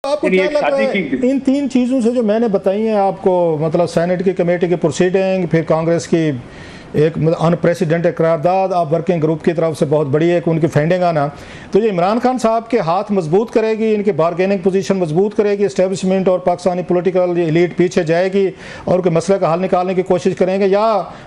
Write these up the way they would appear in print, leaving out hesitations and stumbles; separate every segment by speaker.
Speaker 1: आपको क्या लग रहा है इन 3 चीज़ों से जो मैंने बताई हैं आपको, मतलब सेनेट की कमेटी की प्रोसीडिंग, फिर कांग्रेस की एक अनप्रेसिडेंटेड करारदाद, आप वर्किंग ग्रुप की तरफ से बहुत बड़ी है कि उनकी फंडिंग आना, तो ये इमरान खान साहब के हाथ मजबूत करेगी, इनकी बारगेनिंग पोजीशन मजबूत करेगी, इस्टेब्लिशमेंट और पाकिस्तानी पॉलिटिकल एलीट पीछे जाएगी और कोई मसले का हल निकालने की कोशिश करेंगे, या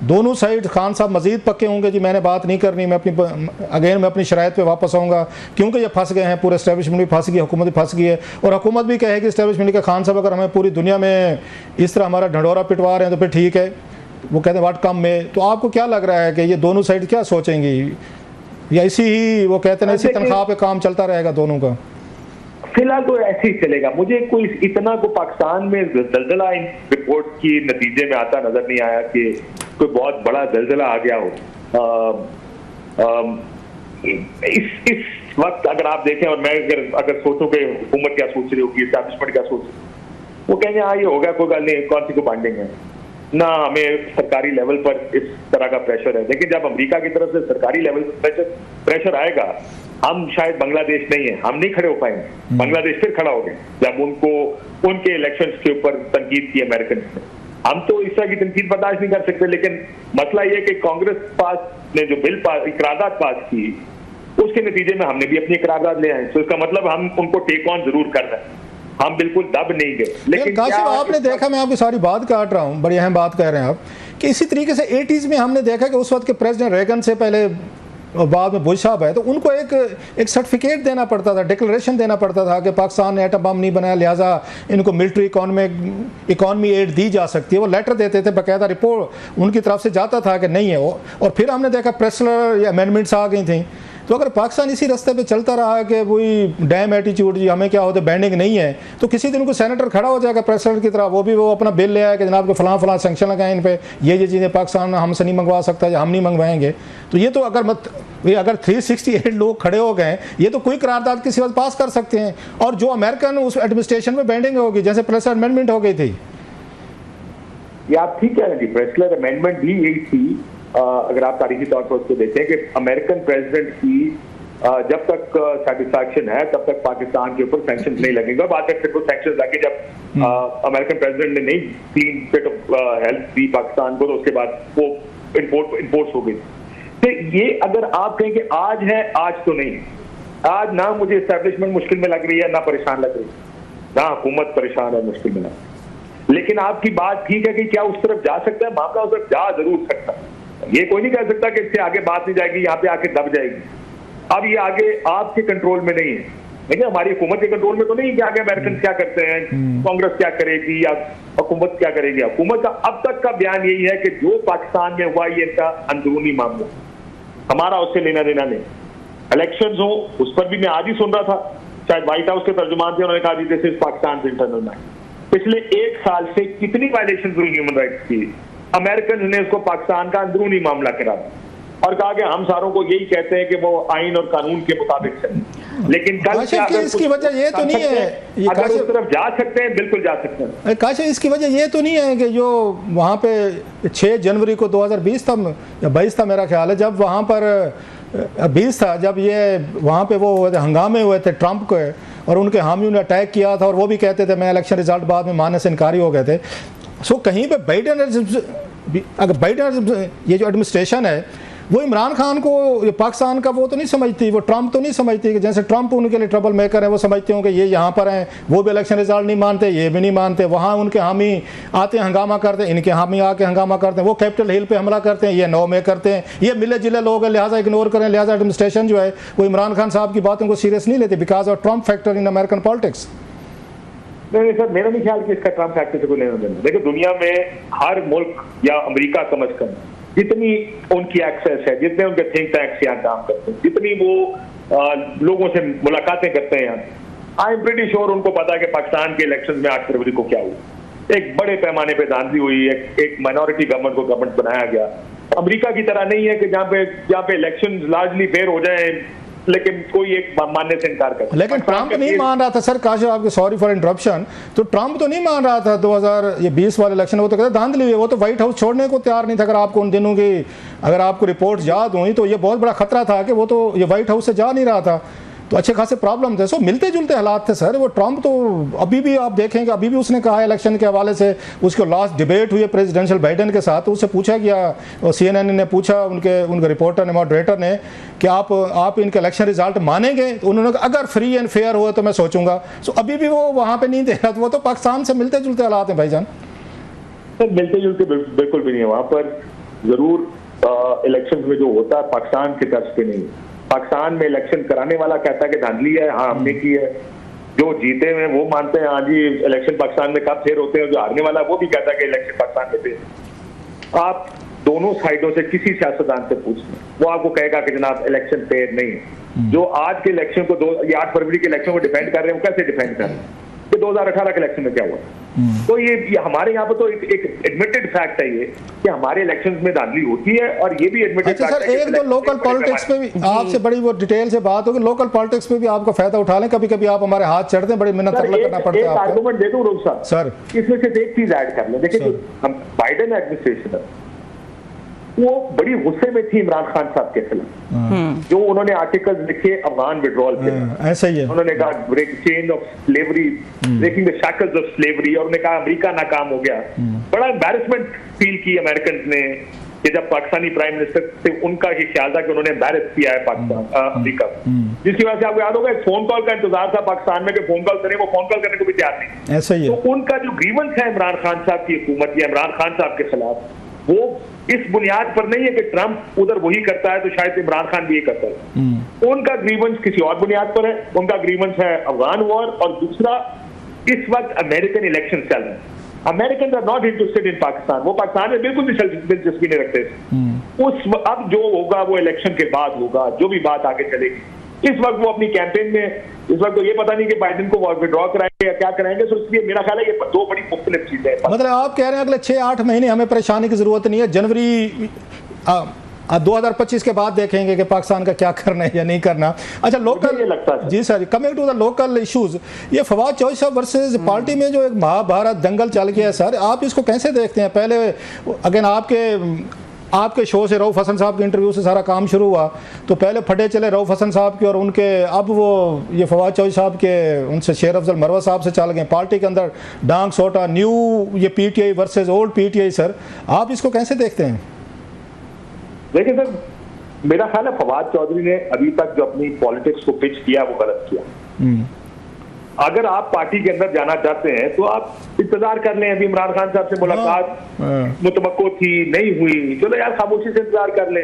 Speaker 1: दोनों साइड खान साहब मजीद पक्के होंगे जी मैंने बात नहीं करनी, मैं अपनी शराइत पर वापस आऊँगा, क्योंकि ये फंस गए हैं, पूरे इस्टेब्लिशमेंट भी फंस गई, हुकूमत भी फंस गई है, और हुकूमत भी कहेगी इस्टेब्लिशमेंट का खान साहब अगर हमें पूरी दुनिया में इस तरह हमारा ढंढोरा पिटवा रहे हैं तो फिर ठीक है, वो कहते हैं वाट कम में। तो आपको क्या लग रहा है कि ये दोनों साइड क्या सोचेंगी, या इसी ही वो कहते हैं इसी तनख्वाह पे काम चलता रहेगा दोनों का?
Speaker 2: फिलहाल तो ऐसे ही चलेगा। मुझे कोई इतना को पाकिस्तान में जलजला इन रिपोर्ट की नतीजे में आता नजर नहीं आया कि कोई बहुत बड़ा जलजला आ गया हो। इस वक्त अगर आप देखें और मैं अगर सोचूं कि हुकूमत क्या सोच रही होगी, एस्टैब्लिशमेंट क्या सोच रही, वो कहेंगे हाँ ये होगा, कोई गल नहीं, कौन सी को बांटेंगे है ना, हमें सरकारी लेवल पर इस तरह का प्रेशर है। लेकिन जब अमेरिका की तरफ से सरकारी लेवल पर प्रेशर आएगा, हम शायद बांग्लादेश नहीं है, हम नहीं खड़े हो पाएंगे, बांग्लादेश फिर खड़ा हो गए जब उनको उनके इलेक्शंस के ऊपर तनकीद की अमेरिकन ने। हम तो इस तरह की तनकीद बर्दाश्त नहीं कर सकते। लेकिन मसला ये कि कांग्रेस पास ने जो बिल इकरारदाद पास की, उसके नतीजे में हमने भी अपनी इकरारदाद ले आए, तो इसका मतलब हम उनको टेक ऑन जरूर कर रहे हैं, हम बिल्कुल दब नहीं गए। लेकिन
Speaker 1: काशिफ आपने देखा, मैं आपकी सारी बात काट रहा हूँ, बड़ी अहम बात कह रहे हैं आप, कि इसी तरीके से 80s में हमने देखा कि उस वक्त के प्रेसिडेंट रेगन से पहले और बाद में बुश साहब है, तो उनको एक सर्टिफिकेट देना पड़ता था, डिक्लेरेशन देना पड़ता था कि पाकिस्तान ने एटम बम नहीं बनाया, लिहाजा इनको मिलिट्री इकॉनमी एड दी जा सकती है। वो लेटर देते थे, बाकायदा रिपोर्ट उनकी तरफ से जाता था कि नहीं है वो। और फिर हमने देखा प्रेसलर या अमेंडमेंट्स आ गई थी। तो अगर पाकिस्तान इसी रास्ते पे चलता रहा कि वही डैम एटीट्यूड जी हमें क्या होता है, बैंडिंग नहीं है, तो किसी दिन को सेनेटर खड़ा हो जाएगा प्रेसिडेंट की तरह, वो अपना बिल ले आया कि जनाब के फलां सेंक्शन लगाएं इन पे, ये चीज़ें पाकिस्तान हमसे नहीं मंगवा सकता या हम नहीं मंगवाएंगे। तो ये तो अगर 368 लोग खड़े हो गए, ये तो कोई करारदाद किसी वक्त पास कर सकते हैं। और जो अमेरिकन उस एडमिनिस्ट्रेशन में बैंडिंग होगी, जैसे प्रेसलर अमेंडमेंट हो गई थी,
Speaker 2: ये आप ठीक कह रहे हैं, प्रेसलर अमेंडमेंट भी यही थी। अगर आप तारीखी तौर पर उसको देखें कि अमेरिकन प्रेसिडेंट की जब तक सेटिस्फैक्शन है तब तक पाकिस्तान के ऊपर सैंक्शन नहीं लगेगा। बाद में फिर वो सैंक्शन लगे जब अमेरिकन प्रेसिडेंट ने नहीं क्लीन फिट हेल्थ दी पाकिस्तान को, तो उसके बाद वो इम्पोर्ट हो गई। तो ये अगर आप कहें कि आज है, आज तो नहीं, आज ना मुझे एस्टैब्लिशमेंट मुश्किल में लग रही है, ना परेशान लग रही है, ना हुकूमत परेशान है, मुश्किल में लग रही है। लेकिन आपकी बात ठीक है कि क्या उस तरफ जा सकता है, मामला उस तरफ जा जरूर सकता है। ये कोई नहीं कह सकता कि इससे आगे बात नहीं जाएगी, यहाँ पे आके दब जाएगी। अब ये आगे आपके कंट्रोल में नहीं है, देखिए हमारी हुकूमत के कंट्रोल में तो नहीं कि आगे अमेरिकन क्या करते हैं, कांग्रेस क्या करेगी या हुकूमत क्या करेगी। हुकूमत का अब तक का बयान यही है कि जो पाकिस्तान में हुआ ये इनका अंदरूनी मामला, हमारा उससे लेना देना नहीं। इलेक्शंस हो उस पर भी मैं आज ही सुन रहा था, शायद व्हाइट हाउस के तर्जुमान थे, उन्होंने कहा जी दिस इज पाकिस्तान से इंटरनल मैटर। पिछले 1 साल से कितनी वायलेशन हुई ह्यूमन राइट्स की, अमेरिकन ने उसको पाकिस्तान का अंदरूनी मामला कराया और कहा कि हम सारों को यही कहते हैं कि वो आइन और कानून के मुताबिक चले। लेकिन कल
Speaker 1: इसकी वजह ये तो नहीं है,
Speaker 2: अगर उस तरफ जा सकते हैं बिल्कुल जा सकते हैं।
Speaker 1: काशिफ इसकी वजह ये तो नहीं है कि जो वहाँ पे 6 जनवरी को 2020 था या 22 था मेरा ख्याल है, जब वहाँ पर 20 था, जब ये वहाँ पे वो हंगामे हुए थे ट्रंप को और उनके हामियों ने अटैक किया था और वो भी कहते थे मैं इलेक्शन रिजल्ट बाद में मानने से इनकारी हो गए थे। सो कहीं पे बाइडेन ये जो एडमिनिस्ट्रेशन है वो इमरान खान को पाकिस्तान का वो तो नहीं समझती, वो ट्रंप तो नहीं समझती कि जैसे ट्रंप उनके लिए ट्रबल मेकर है, वो समझते हों कि ये यहाँ पर हैं, वो भी इलेक्शन रिजल्ट नहीं मानते, ये भी नहीं मानते, वहाँ उनके हामी आते हैं हंगामा करते हैं, इनके हामी आके हंगामा करते हैं, वो कैपिटल हिल पे हमला करते हैं, ये 9 में करते हैं, ये मिले जिले लोग हैं, लिहाजा इग्नोर करें। लिहाजा एडमिनिस्ट्रेशन जो है वो इमरान खान साहब की बातों को सीरियस नहीं लेते because of Trump factor in American politics.
Speaker 2: नहीं सर, मेरा नहीं ख्याल कि इसका ट्रंप फैक्टर से कोई लेना देना। देखो दुनिया में हर मुल्क या अमेरिका कम अज कम जितनी उनकी एक्सेस है, जितने उनके थिंक टैंक्स यहाँ काम करते हैं, जितनी वो लोगों से मुलाकातें करते हैं, आई एम प्रीटी श्योर उनको पता है कि पाकिस्तान के इलेक्शन में 8 फरवरी को क्या हुआ। एक बड़े पैमाने पे धांधली हुई, एक माइनॉरिटी गवर्नमेंट को गवर्नमेंट बनाया गया। अमेरिका की तरह नहीं है कि जहाँ पे इलेक्शन लार्जली फेयर हो जाए लेकिन कोई एक मानने से इनकार करता।
Speaker 1: लेकिन ट्रंप नहीं मान रहा था सर, काशिफ आपके सॉरी फॉर इंटरप्शन, तो ट्रंप तो नहीं मान रहा था 2020 वाले इलेक्शन, वो तो कहते धांधली हुई, वो तो व्हाइट हाउस छोड़ने को तैयार नहीं था। अगर आपको उन दिनों की अगर आपको रिपोर्ट याद हुई तो ये बहुत बड़ा खतरा था कि वो तो ये व्हाइट हाउस से जा नहीं रहा था। तो अच्छे खासे प्रॉब्लम थे। सो मिलते जुलते हालात थे सर। वो ट्रंप तो अभी भी आप देखेंगे, अभी भी उसने कहा इलेक्शन के हवाले से, उसको लास्ट डिबेट हुई है प्रेसिडेंशियल बाइडेन के साथ, तो उससे पूछा गया, और CNN ने पूछा उनके रिपोर्टर ने, मॉडरेटर ने, कि आप इनके इलेक्शन रिजल्ट मानेंगे? तो उन्होंने कहा अगर फ्री एंड फेयर हुआ तो मैं सोचूंगा। सो अभी भी वो वहाँ पे नहीं दे रहा, तो वो तो पाकिस्तान से मिलते जुलते हालात हैं भाईजान।
Speaker 2: सर मिलते जुलते बिल्कुल भी नहीं है। वहाँ पर जरूर इलेक्शन में जो होता है पाकिस्तान के तर्ज पे नहीं। पाकिस्तान में इलेक्शन कराने वाला कहता है कि धांधली है, हाँ हमने की है। जो जीते हुए वो मानते हैं हाँ जी इलेक्शन पाकिस्तान में कब फेयर होते हैं। जो हारने वाला वो भी कहता है कि इलेक्शन पाकिस्तान में फेयर। आप दोनों साइडों से किसी सियासतदान से पूछना, वो आपको कहेगा कि जनाब इलेक्शन फेयर नहीं है। जो आज के इलेक्शन को 8 फरवरी के इलेक्शन को डिफेंड कर रहे हैं, वो कैसे डिफेंड कर रहे हैं कि 2018 के इलेक्शन में क्या हुआ। तो ये हमारे यहाँ पे तो एक एडमिटेड फैक्ट है ये कि हमारे इलेक्शंस में धांधली होती है, और ये भी एडमिटेड
Speaker 1: अच्छा सर, एक दो लोकल पॉलिटिक्स पे भी आपसे बड़ी वो डिटेल से बात होगी, लोकल पॉलिटिक्स पे भी आपको फायदा उठा लें। कभी कभी आप हमारे हाथ चढ़ते हैं, बड़ी मेहनत करना पड़ता है।
Speaker 2: एक आर्गुमेंट दे दूं रोज साहब
Speaker 1: सर,
Speaker 2: इसमें से एक चीज ऐड कर लें। देखिए हम बाइडेन एडमिनिस्ट्रेशन है वो बड़ी गुस्से में थी इमरान खान साहब के खिलाफ, जो उन्होंने आर्टिकल्स लिखे अफगान विड्रॉल के,
Speaker 1: ऐसा ही है।
Speaker 2: उन्होंने कहा break chain of slavery, breaking the shackles of slavery, और उन्होंने कहा अमेरिका नाकाम हो गया। बड़ा एम्बैरेसमेंट फील की अमेरिकन ने कि जब पाकिस्तानी प्राइम मिनिस्टर से उनका ये ख्याल था कि उन्होंने एम्बैरेस किया है पाकिस्तान अमेरिका, जिसकी वजह से आपको याद होगा एक फोन कॉल का इंतजार था पाकिस्तान में कि फोन कॉल करें, वो फोन कॉल करने को भी तैयार नहीं।
Speaker 1: ऐसा ही है।
Speaker 2: तो उनका जो ग्रीवेंस है इमरान खान साहब की हुकूमत या इमरान खान साहब के खिलाफ, वो इस बुनियाद पर नहीं है कि ट्रंप उधर वही करता है तो शायद इमरान खान भी ये करता है। उनका ग्रीवेंस किसी और बुनियाद पर है। उनका ग्रीवेंस है अफगान वॉर, और दूसरा इस वक्त अमेरिकन इलेक्शन चल रहे हैं। American are not interested in Pakistan, वो पाकिस्तान में बिल्कुल भी दिलचस्पी नहीं रखते। अब जो होगा वो इलेक्शन के बाद होगा, जो भी बात आगे चलेगी। इस वक्त वो अपनी कैंपेन में, इस वक्त तो ये पता नहीं कि बाइडेन को विड्रॉ कराएंगे या क्या कराएंगे। तो इसलिए मेरा ख्याल है ये दो बड़ी मुख्तलिफ चीजें हैं।
Speaker 1: मतलब आप कह रहे हैं अगले 6-8 महीने हमें परेशानी की जरूरत नहीं है, जनवरी 2025 के बाद देखेंगे कि पाकिस्तान का क्या करना है या नहीं करना। अच्छा लोकल,
Speaker 2: लगता है
Speaker 1: जी sir, coming to the local issues, ये फवाद चौधरी साहब वर्सेस पार्टी में जो एक महाभारत दंगल चल गया है सर, आप इसको कैसे देखते हैं? पहले अगेन आपके शो से रऊफ हसन साहब के इंटरव्यू से सारा काम शुरू हुआ, तो पहले फटे चले रऊफ हसन साहब के और उनके, अब वो ये फवाद चौधरी साहब के उनसे शेर अफजल मरवा साहब से चल गए। पार्टी के अंदर डांग सोटा, न्यू ये PTI versus old PTI। Sir आप इसको कैसे देखते हैं?
Speaker 2: देखिए सर, मेरा ख्याल है फवाद चौधरी ने अभी तक जो अपनी पॉलिटिक्स को पिच किया वो गलत किया। अगर आप पार्टी के अंदर जाना चाहते हैं तो आप इंतजार कर लें। अभी इमरान खान साहब से मुलाकात मुतवक्को थी, नहीं हुई, चलो यार खामोशी से इंतजार कर लें।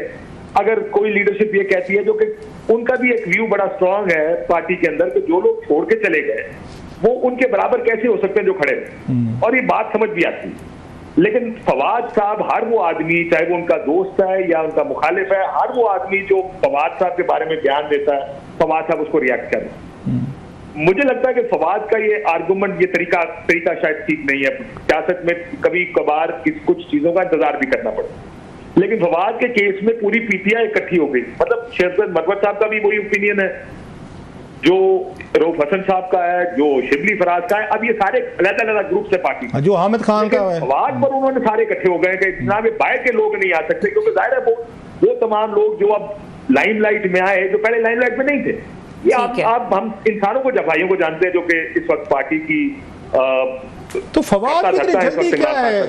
Speaker 2: अगर कोई लीडरशिप ये कहती है, जो कि उनका भी एक व्यू बड़ा स्ट्रांग है पार्टी के अंदर, कि जो लोग छोड़ के चले गए वो उनके बराबर कैसे हो सकते हैं जो खड़े, और ये बात समझ भी आती है। लेकिन फवाद साहब, हर वो आदमी, चाहे वो उनका दोस्त है या उनका मुखालिफ है, हर वो आदमी जो फवाद साहब के बारे में बयान देता है, फवाद साहब उसको रिएक्ट कर रहे हैं। मुझे लगता है कि फवाद का ये आर्गुमेंट, ये तरीका शायद ठीक नहीं है। सियासत में कभी कभार कुछ चीजों का इंतजार भी करना पड़ता है। लेकिन फवाद के केस में पूरी PTI इकट्ठी हो गई। मतलब शेर मरवत साहब का भी वही ओपिनियन है, जो रऊफ हसन साहब का है, जो शिबली फराज का है। अब ये सारे अलग-अलग ग्रुप से पार्टी, जो
Speaker 1: हामिद खान का है,
Speaker 2: फवाद पर उन्होंने सारे इकट्ठे हो गए कि जनाब बाहर के लोग नहीं आ सकते, क्योंकि जाहिर है वो तमाम लोग जो अब लाइमलाइट में आए, जो पहले लाइमलाइट में नहीं थे। ये आप हम इंसानों को, भाइयों को जानते हैं जो कि इस वक्त पार्टी की
Speaker 1: तो फवाद की इतनी जल्दी क्या है?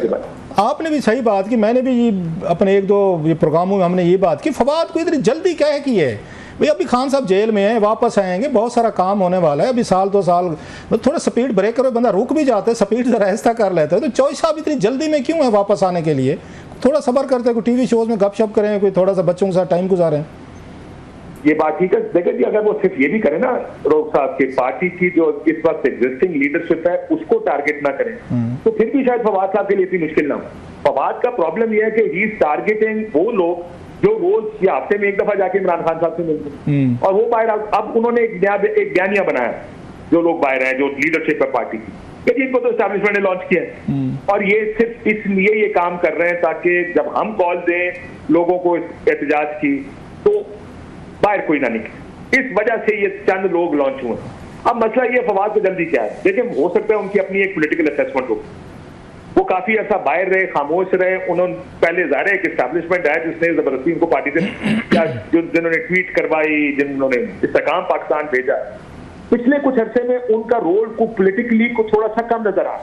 Speaker 1: आपने भी सही बात की, मैंने भी अपने 1-2 ये प्रोग्रामों में हमने ये बात की, फवाद को इतनी जल्दी क्या है की है भाई? अभी खान साहब जेल में हैं, वापस आएंगे, बहुत सारा काम होने वाला है, अभी 1-2 साल, थोड़ा स्पीड ब्रेक करो, बंदा रुक भी जाता है, स्पीड जरा ऐसा कर लेता है। तो चौधरी साहब इतनी जल्दी में क्यों है वापस आने के लिए? थोड़ा सब्र करते हैं, कोई TV शोज में गपशप करें, कोई थोड़ा सा बच्चों के साथ टाइम गुजारें।
Speaker 2: ये बात ठीक है। देखिए जी, अगर वो सिर्फ ये भी करें ना रऊफ साहब की पार्टी की जो इस वक्त एग्जिस्टिंग लीडरशिप है उसको टारगेट ना करें, तो फिर भी शायद फवाद साहब के लिए इतनी मुश्किल ना हो। फवाद का प्रॉब्लम यह है कि ही इज टारगेटिंग वो लोग जो रोज या हफ्ते में एक दफा जाके इमरान खान साहब से मिलते हैं, और वो बाहर। अब उन्होंने एक बयानिया बनाया, जो लोग बाहर हैं, जो लीडरशिप है पार्टी की, इनको तो एस्टैब्लिशमेंट ने लॉन्च किया है, और ये सिर्फ इसलिए ये काम कर रहे हैं ताकि जब हम कॉल दें लोगों को एहतजाज की तो बाहर कोई ना निकले। इस वजह से ये चंद लोग लॉन्च हुए। अब मसला ये फवाद को जल्दी क्या है? देखिए, हो सकता है उनकी अपनी एक पॉलिटिकल असेसमेंट हो, वो काफी ऐसा बाहर रहे, खामोश रहे। उन्होंने पहले ज़ाहिर है एक एस्टैब्लिशमेंट है जिसने जबरदस्ती उनको पार्टी से जिन्होंने ट्वीट करवाई, जिन्होंने इस्तेकाम पाकिस्तान भेजा, पिछले कुछ अरसे में उनका रोल को पॉलिटिकली को थोड़ा सा कम नजर आ